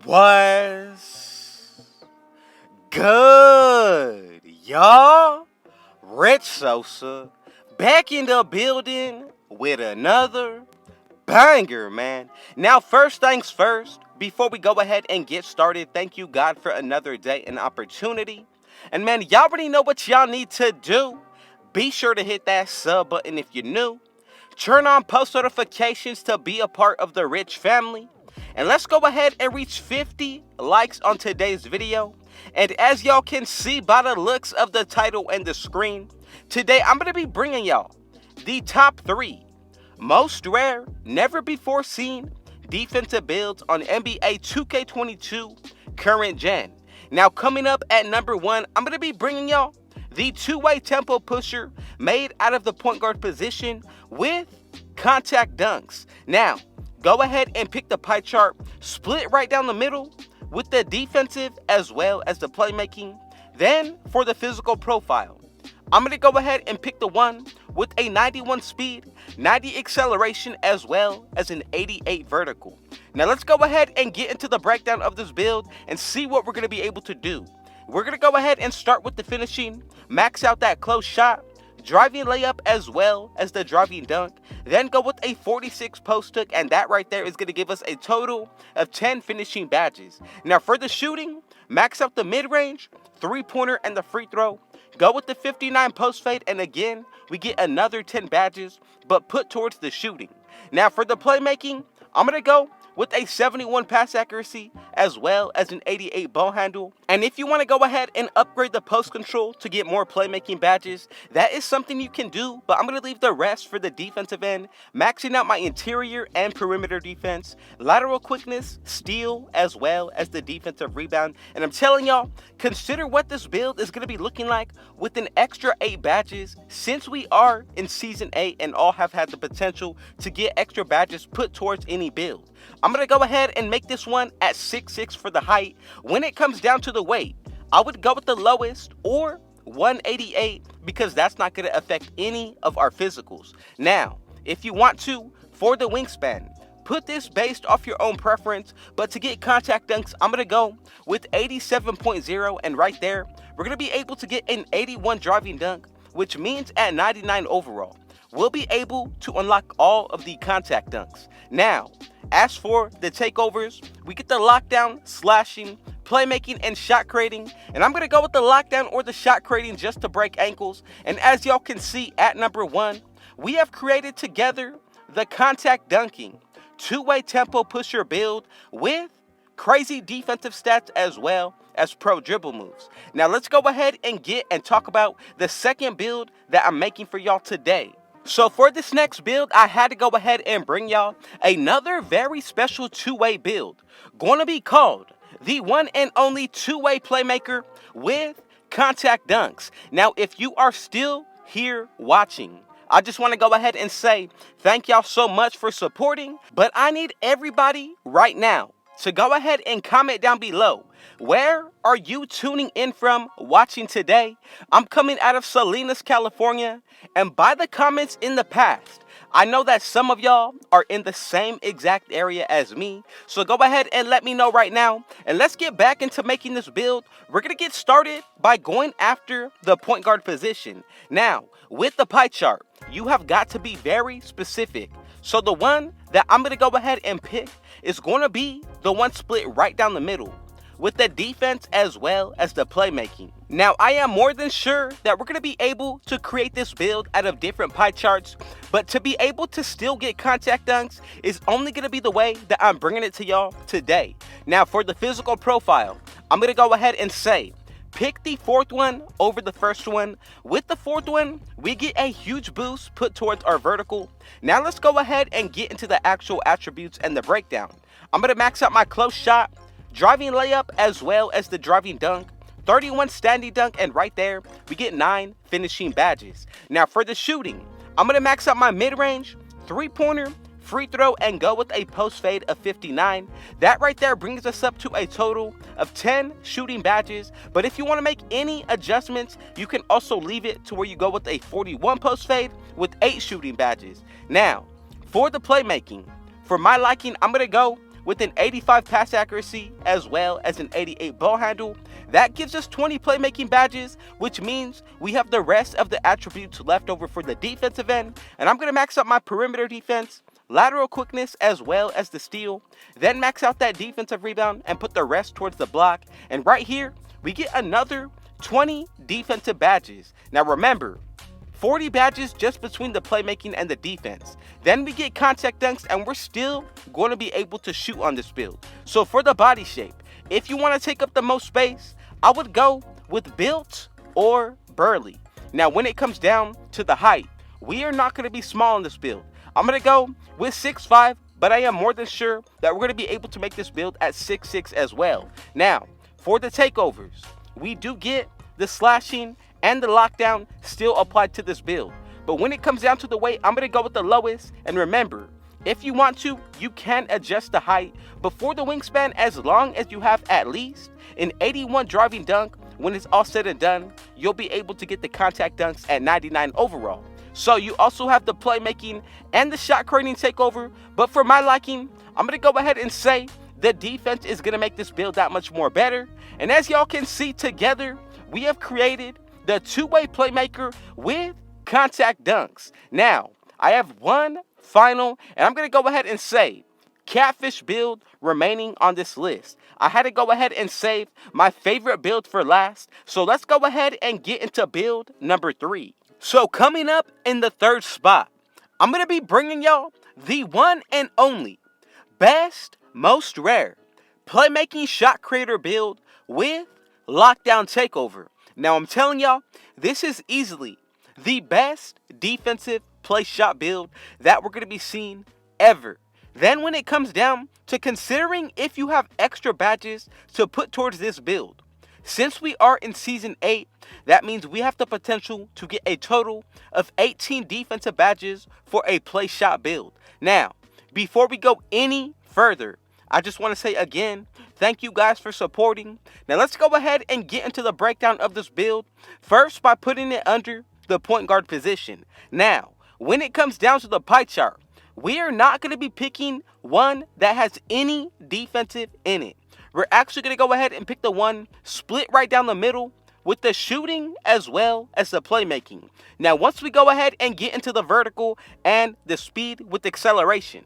Was good, y'all? Rich Sosa back in the building with another banger, man. Now, first things first, before we go ahead and get started, thank you, God, for another day and opportunity. And man, y'all already know what y'all need to do. Be sure to hit that sub button if you're new. Turn on post notifications to be a part of the Rich family. And let's go ahead and reach 50 likes on today's video. And as y'all can see by the looks of the title and the screen, today I'm going to be bringing y'all the top 3 most rare, never before seen defensive builds on NBA 2K22 current gen. Now coming up at number 1, I'm going to be bringing y'all the two-way tempo pusher made out of the point guard position with contact dunks. Now, go ahead and pick the pie chart, split right down the middle with the defensive as well as the playmaking. Then, for the physical profile, I'm going to go ahead and pick the one with a 91 speed, 90 acceleration, as well as an 88 vertical. Now, let's go ahead and get into the breakdown of this build and see what we're going to be able to do. We're going to go ahead and start with the finishing, max out that close shot, driving layup as well as the driving dunk, then go with a 46 post hook, and that right there is going to give us a total of 10 finishing badges. Now for the shooting, max out the mid-range, three-pointer, and the free throw, go with the 59 post fade, and again, we get another 10 badges, but put towards the shooting. Now for the playmaking, I'm going to go with a 71 pass accuracy as well as an 88 ball handle. And if you want to go ahead and upgrade the post control to get more playmaking badges, that is something you can do, but I'm going to leave the rest for the defensive end, maxing out my interior and perimeter defense, lateral quickness, steal, as well as the defensive rebound. And I'm telling y'all, consider what this build is going to be looking like with an extra 8 badges, since we are in Season 8 and all have had the potential to get extra badges put towards any build. I'm going to go ahead and make this one at 6'6" for the height. When it comes down to the weight, I would go with the lowest or 188 because that's not going to affect any of our physicals. Now, if you want to, for the wingspan, put this based off your own preference, but to get contact dunks, I'm going to go with 87.0, and right there, we're going to be able to get an 81 driving dunk, which means at 99 overall, we'll be able to unlock all of the contact dunks. Now, as for the takeovers, we get the lockdown, slashing, playmaking, and shot creating. And I'm going to go with the lockdown or the shot creating just to break ankles. And as y'all can see at number 1, we have created together the contact dunking, two-way tempo pusher build with crazy defensive stats as well as pro dribble moves. Now let's go ahead and get and talk about the second build that I'm making for y'all today. So for this next build, I had to go ahead and bring y'all another very special two-way build. Going to be called the one and only two-way playmaker with contact dunks. Now, if you are still here watching, I just want to go ahead and say thank y'all so much for supporting, but I need everybody right now to go ahead and comment down below. Where are you tuning in from watching today? I'm coming out of Salinas, California, and by the comments in the past, I know that some of y'all are in the same exact area as me, so go ahead and let me know right now, and let's get back into making this build. We're going to get started by going after the point guard position. Now, with the pie chart, you have got to be very specific. So the one that I'm going to go ahead and pick is going to be the one split right down the middle, with the defense as well as the playmaking. Now, I am more than sure that we're going to be able to create this build out of different pie charts, but to be able to still get contact dunks is only going to be the way that I'm bringing it to y'all today. Now, for the physical profile, I'm going to go ahead and say, pick the fourth one over the first one. With the fourth one, we get a huge boost put towards our vertical. Now, let's go ahead and get into the actual attributes and the breakdown. I'm going to max out my close shot, driving layup, as well as the driving dunk, 31 standing dunk, and right there, we get 9 finishing badges. Now for the shooting, I'm going to max out my mid-range, three-pointer, free throw, and go with a post fade of 59. That right there brings us up to a total of 10 shooting badges, but if you want to make any adjustments, you can also leave it to where you go with a 41 post fade with 8 shooting badges. Now, for the playmaking, for my liking, I'm going to go with an 85 pass accuracy as well as an 88 ball handle. That gives us 20 playmaking badges, which means we have the rest of the attributes left over for the defensive end. And I'm going to max out my perimeter defense, lateral quickness, as well as the steal. Then max out that defensive rebound and put the rest towards the block. And right here, we get another 20 defensive badges. Now remember, 40 badges just between the playmaking and the defense. Then we get contact dunks, and we're still going to be able to shoot on this build. So for the body shape, if you want to take up the most space, I would go with built or burly. Now when it comes down to the height, we are not going to be small in this build. I'm going to go with 6'5", but I am more than sure that we're going to be able to make this build at 6'6" as well. Now, for the takeovers, we do get the slashing and the lockdown still applied to this build. But when it comes down to the weight, I'm going to go with the lowest. And remember, if you want to, you can adjust the height. But for the wingspan, as long as you have at least an 81 driving dunk, when it's all said and done, you'll be able to get the contact dunks at 99 overall. So you also have the playmaking and the shot creating takeover. But for my liking, I'm going to go ahead and say the defense is going to make this build that much more better. And as y'all can see together, we have created the two-way playmaker with contact dunks. Now, I have one final, and I'm going to go ahead and say catfish build remaining on this list. I had to go ahead and save my favorite build for last. So let's go ahead and get into build number 3. So coming up in the third spot, I'm going to be bringing y'all the one and only best, most rare playmaking shot creator build with lockdown takeover. Now I'm telling y'all, this is easily the best defensive play shot build that we're going to be seeing ever. Then when it comes down to considering if you have extra badges to put towards this build, since we are in Season 8, that means we have the potential to get a total of 18 defensive badges for a play shot build. Now, before we go any further, I just want to say again, thank you guys for supporting. Now let's go ahead and get into the breakdown of this build. First, by putting it under the point guard position. Now, when it comes down to the pie chart, we are not going to be picking one that has any defensive in it. We're actually going to go ahead and pick the one split right down the middle with the shooting as well as the playmaking. Now, once we go ahead and get into the vertical and the speed with acceleration,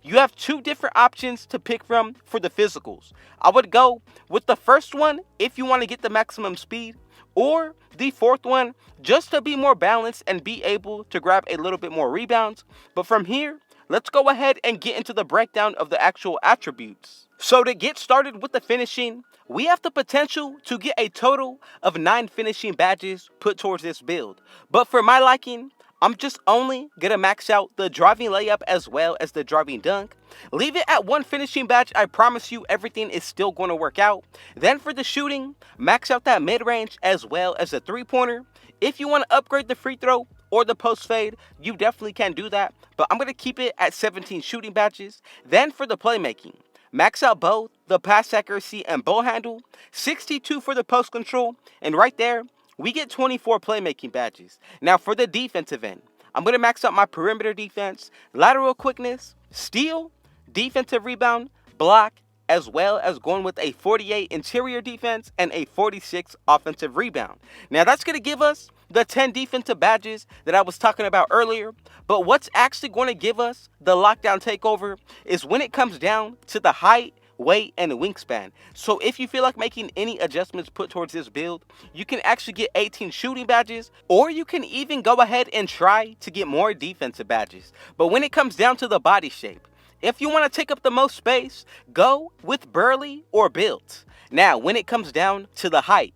you have two different options to pick from for the physicals. I would go with the first one if you want to get the maximum speed, or the fourth one just to be more balanced and be able to grab a little bit more rebounds. But from here, let's go ahead and get into the breakdown of the actual attributes. So to get started with the finishing, we have the potential to get a total of 9 finishing badges put towards this build. But for my liking, I'm just only going to max out the driving layup as well as the driving dunk. Leave it at 1 finishing badge. I promise you everything is still going to work out. Then for the shooting, max out that mid-range as well as the three-pointer. If you want to upgrade the free throw or the post fade, you definitely can do that. But I'm going to keep it at 17 shooting badges. Then for the playmaking, max out both the pass accuracy and ball handle. 62 for the post control. And right there, we get 24 playmaking badges. Now for the defensive end, I'm going to max out my perimeter defense, lateral quickness, steal, defensive rebound, block, as well as going with a 48 interior defense and a 46 offensive rebound. Now that's going to give us the 10 defensive badges that I was talking about earlier. But what's actually going to give us the lockdown takeover is when it comes down to the height, weight, and wingspan. So if you feel like making any adjustments put towards this build, you can actually get 18 shooting badges, or you can even go ahead and try to get more defensive badges. But when it comes down to the body shape, if you want to take up the most space, go with burly or built. Now, when it comes down to the height,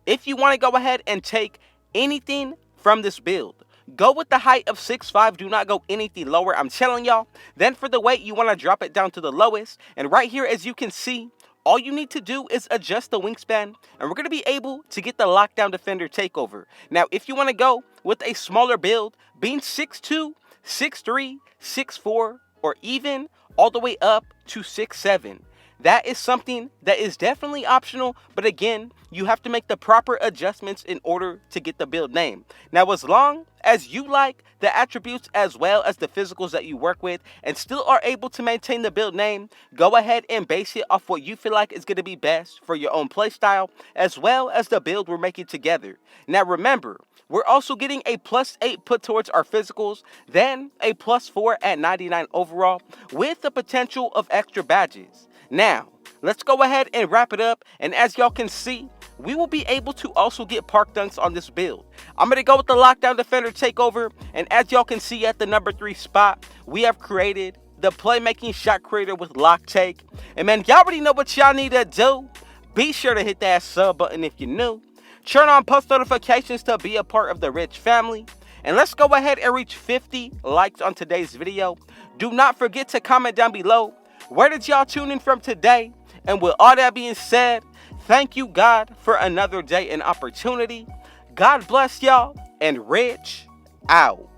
if you want to go ahead and take anything from this build, go with the height of 6'5". Do not go anything lower, I'm telling y'all. Then for the weight, you want to drop it down to the lowest. And right here, as you can see, all you need to do is adjust the wingspan, and we're going to be able to get the lockdown defender takeover. Now, if you want to go with a smaller build, being 6'2", 6'3", 6'4", or even all the way up to 6'7", That is something that is definitely optional, but again, you have to make the proper adjustments in order to get the build name. Now, as long as you like the attributes as well as the physicals that you work with and still are able to maintain the build name, go ahead and base it off what you feel like is going to be best for your own playstyle as well as the build we're making together. Now remember, we're also getting a +8 put towards our physicals, then a +4 at 99 overall with the potential of extra badges. Now, let's go ahead and wrap it up, and as y'all can see, we will be able to also get park dunks on this build. I'm going to go with the lockdown defender takeover, and as y'all can see at the number 3 spot, we have created the playmaking shot creator with lock take. And man, y'all already know what y'all need to do. Be sure to hit that sub button if you're new. Turn on post notifications to be a part of the Rich family. And let's go ahead and reach 50 likes on today's video. Do not forget to comment down below, where did y'all tune in from today? And with all that being said, thank you, God, for another day and opportunity. God bless y'all, and Rich out.